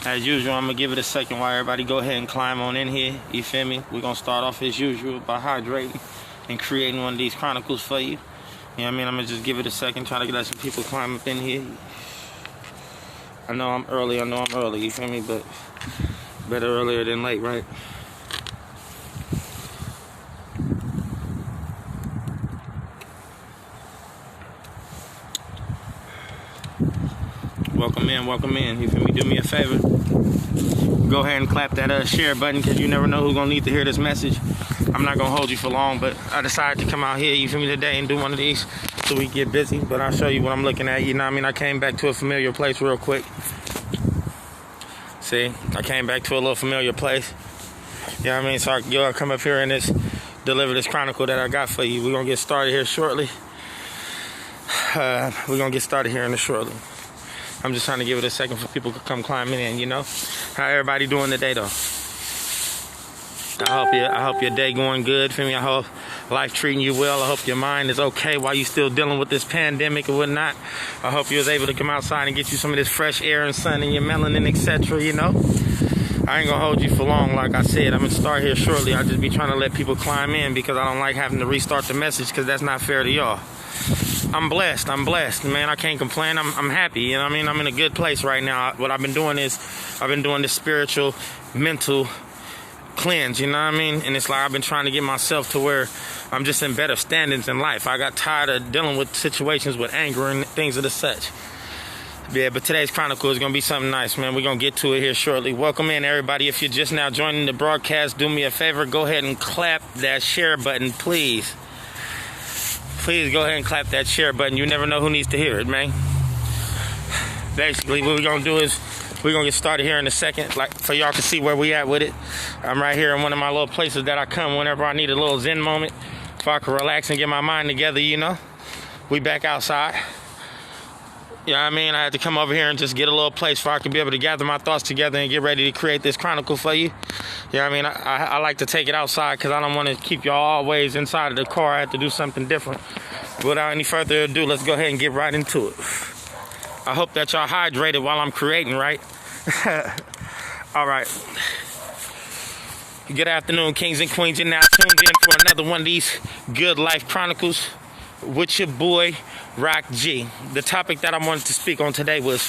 As usual, I'm going to give it a second while everybody go ahead and climb on in here. You feel me? We're going to start off as usual by hydrating and creating one of these chronicles for you. You know what I mean? I'm going to just give it a second, try to let some people climb up in here. I know I'm early, you feel me? But better earlier than late, right? Welcome in. You feel me? Do me a favor. Go ahead and clap that share button, because you never know who's going to need to hear this message. I'm not going to hold you for long, but I decided to come out here, you feel me, today and do one of these so we get busy. But I'll show you what I'm looking at. You know what I mean? I came back to a familiar place real quick. See? I came back to a little familiar place. You know what I mean? So y'all come up here and deliver this chronicle that I got for you. We're going to get started here shortly. I'm just trying to give it a second for people to come climbing in, you know? How everybody doing today, though? I hope your day going good, feel me? I hope life treating you well. I hope your mind is okay while you still dealing with this pandemic and whatnot. I hope you was able to come outside and get you some of this fresh air and sun and your melanin, etc., you know? I ain't gonna hold you for long, like I said. I'm gonna start here shortly. I'll just be trying to let people climb in because I don't like having to restart the message, because that's not fair to y'all. I'm blessed, man. I can't complain. I'm happy, you know what I mean? I'm in a good place right now. What I've been doing is I've been doing this spiritual, mental cleanse, you know what I mean? And it's like I've been trying to get myself to where I'm just in better standings in life. I got tired of dealing with situations with anger and things of the such. Yeah, but today's chronicle is going to be something nice, man. We're going to get to it here shortly. Welcome in, everybody. If you're just now joining the broadcast, do me a favor. Go ahead and clap that share button, please. Please go ahead and clap that share button. You never know who needs to hear it, man. Basically, what we're going to do is we're going to get started here in a second, like so y'all can see where we at with it. I'm right here in one of my little places that I come whenever I need a little zen moment, so I can relax and get my mind together, you know. We back outside. You know what I mean? I had to come over here and just get a little place where I can be able to gather my thoughts together and get ready to create this chronicle for you. You know what I mean? I like to take it outside because I don't want to keep y'all always inside of the car. I have to do something different. Without any further ado, let's go ahead and get right into it. I hope that y'all hydrated while I'm creating, right? All right. Good afternoon, kings and queens. You're now tuned in for another one of these Good Life Chronicles with your boy, Rock G. The topic that I wanted to speak on today was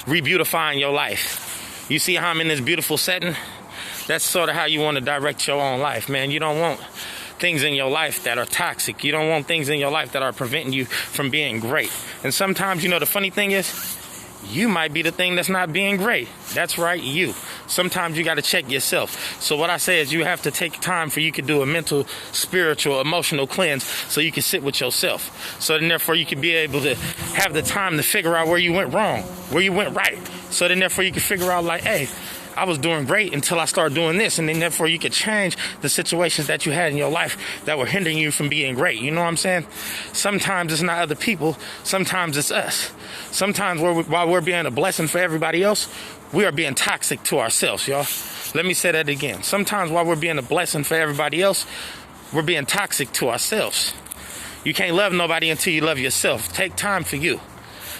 rebeautifying your life. You see how I'm in this beautiful setting? That's sort of how you want to direct your own life, man. You don't want things in your life that are toxic. You don't want things in your life that are preventing you from being great. And sometimes, you know, the funny thing is, you might be the thing that's not being great. That's right, you. Sometimes you got to check yourself. So what I say is you have to take time for you to do a mental, spiritual, emotional cleanse so you can sit with yourself. So then therefore you can be able to have the time to figure out where you went wrong, where you went right. So then therefore you can figure out like, hey, I was doing great until I started doing this, and then therefore you could change the situations that you had in your life that were hindering you from being great. You know what I'm saying? Sometimes it's not other people. Sometimes it's us. Sometimes while we're being a blessing for everybody else, we are being toxic to ourselves, y'all. Let me say that again. Sometimes while we're being a blessing for everybody else, we're being toxic to ourselves. You can't love nobody until you love yourself. Take time for you.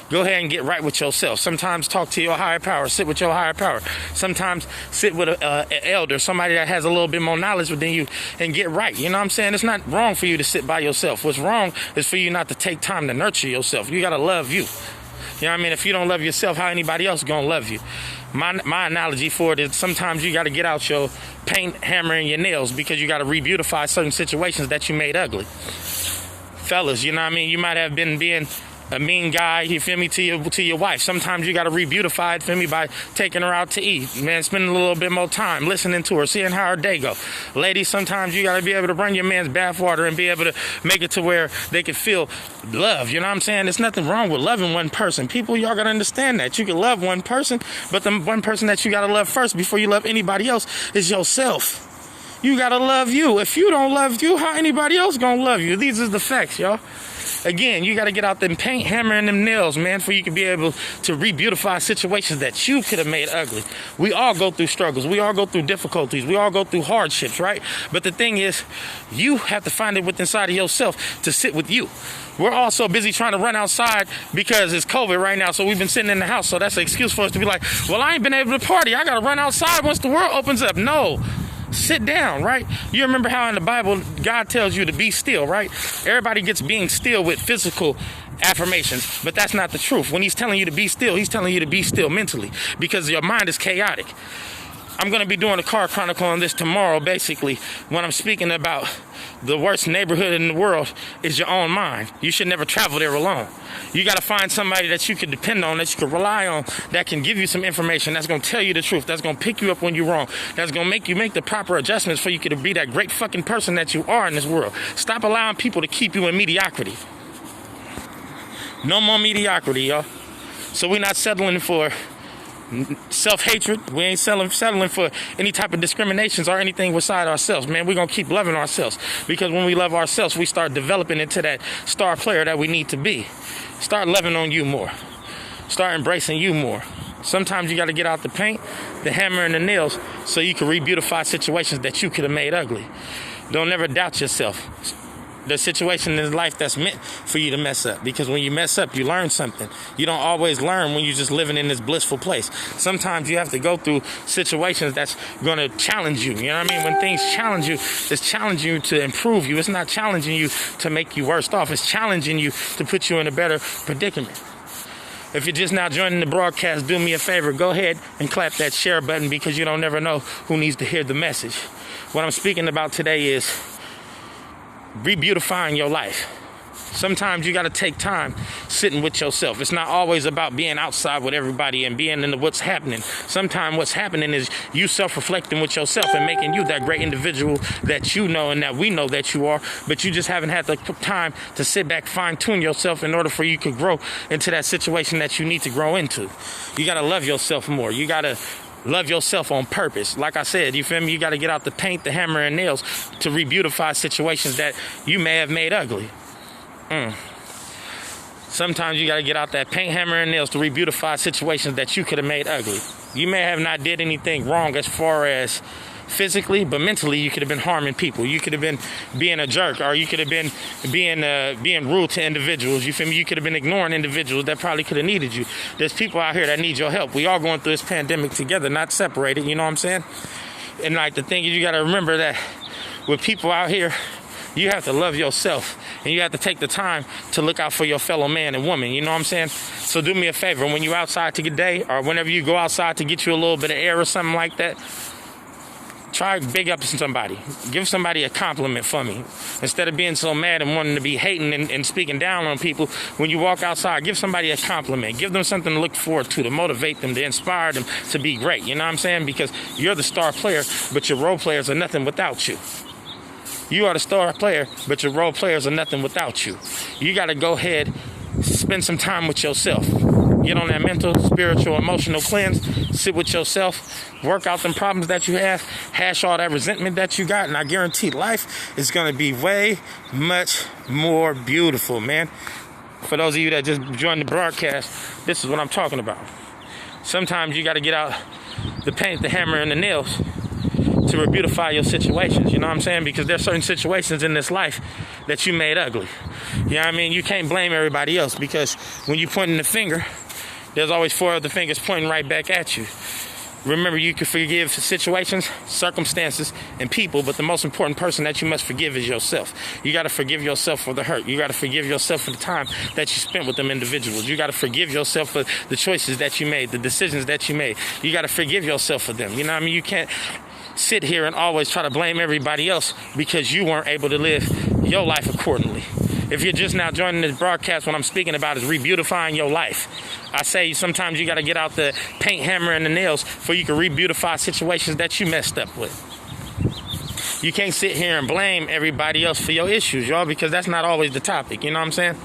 Go ahead and get right with yourself. Sometimes talk to your higher power. Sit with your higher power. Sometimes sit with an elder, somebody that has a little bit more knowledge than you, and get right. You know what I'm saying? It's not wrong for you to sit by yourself. What's wrong is for you not to take time to nurture yourself. You got to love you. You know what I mean? If you don't love yourself, how anybody else going to love you? My analogy for it is sometimes you got to get out your paint, hammer, and your nails because you got to rebeautify certain situations that you made ugly. Fellas, you know what I mean? You might have been being a mean guy, you feel me, to your wife. Sometimes you got to rebeautify it, feel me, by taking her out to eat. Man, spending a little bit more time listening to her, seeing how her day go. Ladies, sometimes you got to be able to bring your man's bathwater and be able to make it to where they can feel love. You know what I'm saying? There's nothing wrong with loving one person. People, y'all got to understand that. You can love one person, but the one person that you got to love first before you love anybody else is yourself. You gotta love you. If you don't love you, how anybody else gonna love you? These is the facts, y'all. Again, you gotta get out them paint, hammer, and them nails, man, for you can be able to re-beautify situations that you could have made ugly. We all go through struggles. We all go through difficulties. We all go through hardships, right? But the thing is, you have to find it within inside of yourself to sit with you. We're all so busy trying to run outside because it's COVID right now, so we've been sitting in the house. So that's an excuse for us to be like, well, I ain't been able to party. I gotta run outside once the world opens up. No. Sit down, right? You remember how in the Bible, God tells you to be still, right? Everybody gets being still with physical affirmations, but that's not the truth. When he's telling you to be still, he's telling you to be still mentally because your mind is chaotic. I'm going to be doing a car chronicle on this tomorrow, basically, when I'm speaking about the worst neighborhood in the world is your own mind. You should never travel there alone. You got to find somebody that you can depend on, that you can rely on, that can give you some information, that's going to tell you the truth, that's going to pick you up when you're wrong, that's going to make you make the proper adjustments for you to be that great fucking person that you are in this world. Stop allowing people to keep you in mediocrity. No more mediocrity, y'all. So we're not settling for self-hatred. We ain't settling for any type of discriminations or anything beside ourselves, man. We're going to keep loving ourselves, because when we love ourselves, we start developing into that star player that we need to be. Start loving on you more. Start embracing you more. Sometimes you got to get out the paint, the hammer, and the nails so you can re-beautify situations that you could have made ugly. Don't never doubt yourself. The situation in life that's meant for you to mess up, because when you mess up, you learn something. You don't always learn when you're just living in this blissful place. Sometimes you have to go through situations that's going to challenge you. You know what I mean? When things challenge you, it's challenging you to improve you. It's not challenging you to make you worse off. It's challenging you to put you in a better predicament. If you're just now joining the broadcast, do me a favor. Go ahead and clap that share button, because you don't never know who needs to hear the message. What I'm speaking about today is re-beautifying your life. Sometimes you got to take time sitting with yourself. It's not always about being outside with everybody and being into what's happening. Sometimes what's happening is you self-reflecting with yourself and making you that great individual that you know and that we know that you are, but you just haven't had the time to sit back, fine-tune yourself in order for you to grow into that situation that you need to grow into. You got to love yourself more. You got to love yourself on purpose. Like I said, you feel me? You got to get out the paint, the hammer, and nails to re-beautify situations that you may have made ugly. Sometimes you got to get out that paint, hammer, and nails to re-beautify situations that you could have made ugly. You may have not did anything wrong as far as physically, but mentally you could have been harming people. You could have been being a jerk, or you could have been being rude to individuals. You feel me? You could have been ignoring individuals that probably could have needed you. There's people out here that need your help. We all going through this pandemic together, not separated. You know what I'm saying? And like the thing is, you got to remember that with people out here, you have to love yourself, and you have to take the time to look out for your fellow man and woman. You know what I'm saying? So do me a favor, when you're outside to get day, or whenever you go outside to get you a little bit of air or something like that, try to big up somebody. Give somebody a compliment for me. Instead of being so mad and wanting to be hating and speaking down on people, when you walk outside, give somebody a compliment. Give them something to look forward to motivate them, to inspire them to be great. You know what I'm saying? Because you're the star player, but your role players are nothing without you. You are the star player, but your role players are nothing without you. You got to go ahead, spend some time with yourself. Get on that mental, spiritual, emotional cleanse. Sit with yourself. Work out them problems that you have. Hash all that resentment that you got. And I guarantee life is going to be way much more beautiful, man. For those of you that just joined the broadcast, this is what I'm talking about. Sometimes you got to get out the paint, the hammer, and the nails to re-beautify your situations. You know what I'm saying? Because there's certain situations in this life that you made ugly. You know what I mean? You can't blame everybody else, because when you pointing the finger, there's always 4 other fingers pointing right back at you. Remember, you can forgive situations, circumstances, and people, but the most important person that you must forgive is yourself. You got to forgive yourself for the hurt. You got to forgive yourself for the time that you spent with them individuals. You got to forgive yourself for the choices that you made, the decisions that you made. You got to forgive yourself for them. You know what I mean? You can't sit here and always try to blame everybody else because you weren't able to live your life accordingly. If you're just now joining this broadcast, what I'm speaking about is re-beautifying your life. I say sometimes you got to get out the paint, hammer, and the nails so you can re-beautify situations that you messed up with. you can't sit here and blame everybody else for your issues, y'all, because that's not always the topic. You know what I'm saying?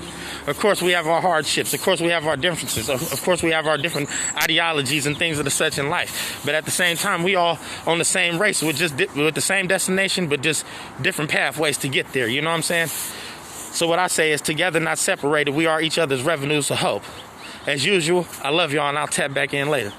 Of course, we have our hardships. Of course, we have our differences. Of course, we have our different ideologies and things of the such in life. But at the same time, we all on the same race with the same destination, but just different pathways to get there. You know what I'm saying? So what I say is, together, not separated, we are each other's revenues of hope. As usual, I love y'all, and I'll tap back in later.